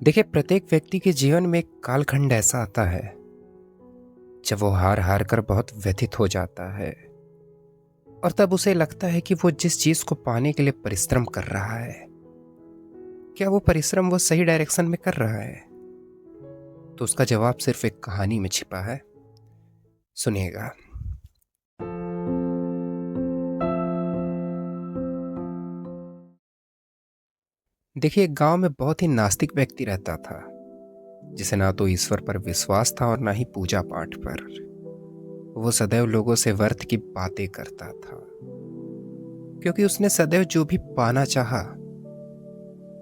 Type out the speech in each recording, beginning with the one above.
देखिए, प्रत्येक व्यक्ति के जीवन में एक कालखंड ऐसा आता है जब वो हार हार कर बहुत व्यथित हो जाता है और तब उसे लगता है कि वो जिस चीज को पाने के लिए परिश्रम कर रहा है, क्या वो परिश्रम वो सही डायरेक्शन में कर रहा है? तो उसका जवाब सिर्फ एक कहानी में छिपा है। सुनिएगा। देखिए, एक गांव में बहुत ही नास्तिक व्यक्ति रहता था, जिसे ना तो ईश्वर पर विश्वास था और ना ही पूजा पाठ पर। वो सदैव लोगों से व्यर्थ की बातें करता था, क्योंकि उसने सदैव जो भी पाना चाहा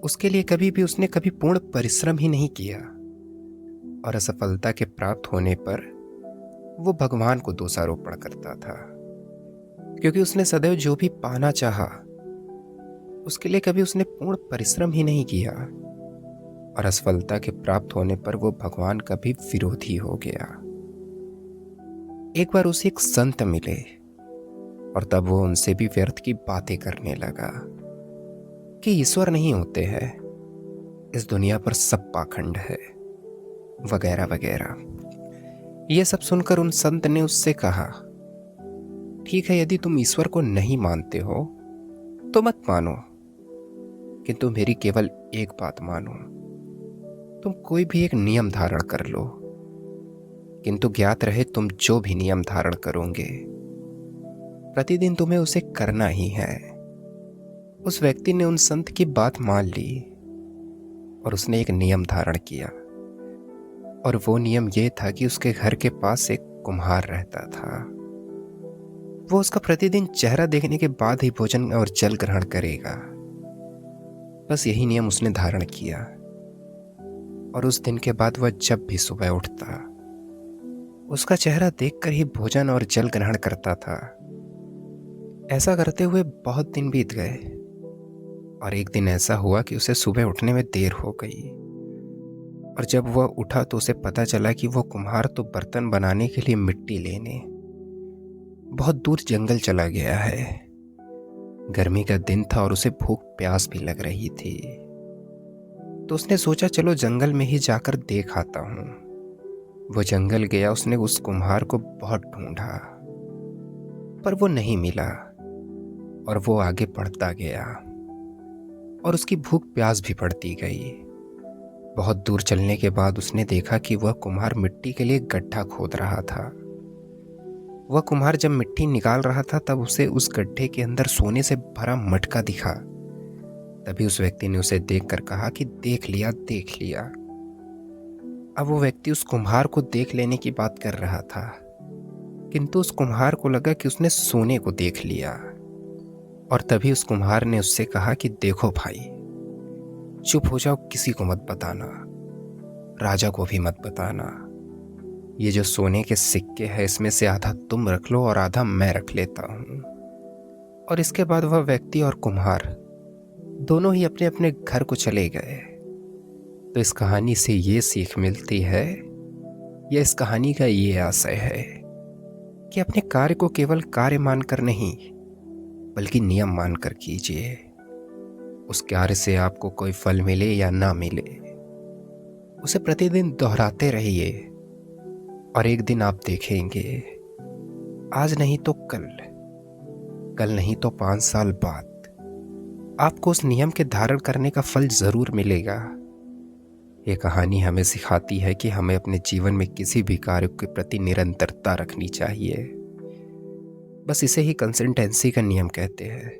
उसके लिए कभी पूर्ण परिश्रम ही नहीं किया। और असफलता के प्राप्त होने पर वो भगवान को दोषारोपण करता था, क्योंकि उसने सदैव जो भी पाना चाहा उसके लिए कभी उसने पूर्ण परिश्रम ही नहीं किया। और असफलता के प्राप्त होने पर वो भगवान का भी विरोधी हो गया। एक बार उसे एक संत मिले और तब वो उनसे भी व्यर्थ की बातें करने लगा कि ईश्वर नहीं होते हैं, इस दुनिया पर सब पाखंड है, वगैरह वगैरह। ये सब सुनकर उन संत ने उससे कहा, ठीक है, यदि तुम ईश्वर को नहीं मानते हो तो मत मानो, किंतु मेरी केवल एक बात मानो। तुम कोई भी एक नियम धारण कर लो, किंतु ज्ञात रहे तुम जो भी नियम धारण करोगे प्रतिदिन तुम्हें उसे करना ही है। उस व्यक्ति ने उन संत की बात मान ली और उसने एक नियम धारण किया। और वो नियम ये था कि उसके घर के पास एक कुम्हार रहता था। वो उसका प्रतिदिन चेहरा देखने के बाद ही भोजन और जल ग्रहण करेगा। बस यही नियम उसने धारण किया। और उस दिन के बाद वह जब भी सुबह उठता उसका चेहरा देखकर ही भोजन और जल ग्रहण करता था। ऐसा करते हुए बहुत दिन बीत गए और एक दिन ऐसा हुआ कि उसे सुबह उठने में देर हो गई। और जब वह उठा तो उसे पता चला कि वो कुम्हार तो बर्तन बनाने के लिए मिट्टी लेने बहुत दूर जंगल चला गया है। गर्मी का दिन था और उसे भूख प्यास भी लग रही थी। तो उसने सोचा, चलो जंगल में ही जाकर देख आता हूं। वो जंगल गया। उसने उस कुम्हार को बहुत ढूंढा पर वो नहीं मिला। और वो आगे बढ़ता गया और उसकी भूख प्यास भी बढ़ती गई। बहुत दूर चलने के बाद उसने देखा कि वह कुम्हार मिट्टी के लिए गड्ढा खोद रहा था। वह कुम्हार जब मिट्टी निकाल रहा था तब उसे उस गड्ढे के अंदर सोने से भरा मटका दिखा। तभी उस व्यक्ति ने उसे देखकर कहा कि देख लिया, देख लिया। अब वो व्यक्ति उस कुम्हार को देख लेने की बात कर रहा था, किंतु उस कुम्हार को लगा कि उसने सोने को देख लिया। और तभी उस कुम्हार ने उससे कहा कि देखो भाई, चुप हो जाओ, किसी को मत बताना, राजा को भी मत बताना। ये जो सोने के सिक्के हैं इसमें से आधा तुम रख लो और आधा मैं रख लेता हूं। और इसके बाद वह व्यक्ति और कुम्हार दोनों ही अपने अपने घर को चले गए। तो इस कहानी से ये सीख मिलती है, या इस कहानी का ये आशय है कि अपने कार्य को केवल कार्य मानकर नहीं बल्कि नियम मानकर कीजिए। उस कार्य से आपको कोई फल मिले या ना मिले, उसे प्रतिदिन दोहराते रहिए और एक दिन आप देखेंगे, आज नहीं तो कल, कल नहीं तो 5 साल बाद आपको उस नियम के धारण करने का फल जरूर मिलेगा। ये कहानी हमें सिखाती है कि हमें अपने जीवन में किसी भी कार्य के प्रति निरंतरता रखनी चाहिए। बस इसे ही कंसिस्टेंसी का नियम कहते हैं।